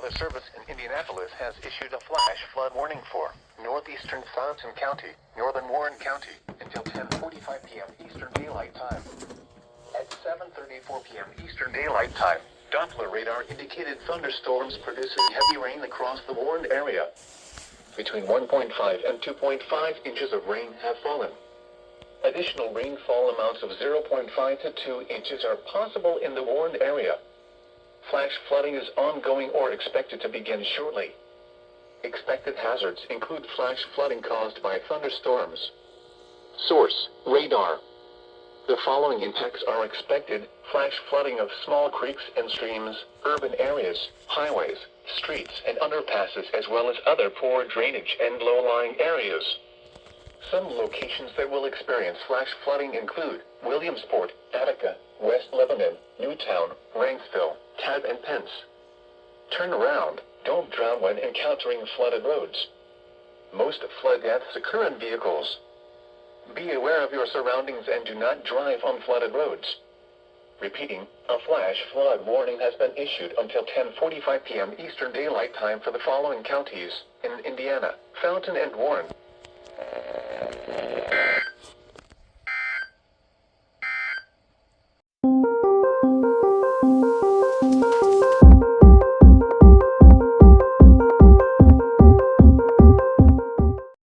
Weather Service in Indianapolis has issued a flash flood warning for northeastern Fountain County, northern Warren County, until 10:45 p.m. Eastern Daylight Time. At 7:34 p.m. Eastern Daylight Time, Doppler radar indicated thunderstorms producing heavy rain across the warned area. Between 1.5 and 2.5 inches of rain have fallen. Additional rainfall amounts of 0.5 to 2 inches are possible in the warned area. Flash flooding is ongoing or expected to begin shortly. Expected hazards include flash flooding caused by thunderstorms. Source: radar. The following impacts are expected: flash flooding of small creeks and streams, urban areas, highways, streets and underpasses, as well as other poor drainage and low-lying areas. Some locations that will experience flash flooding include Williamsport, Attica, West Lebanon, Newtown, Ranksville, Tab and Pence. Turn around. Don't drown when encountering flooded roads. Most flood deaths occur in vehicles. Be aware of your surroundings and do not drive on flooded roads. Repeating, a flash flood warning has been issued until 10:45 p.m. Eastern Daylight Time for the following counties in Indiana: Fountain and Warren.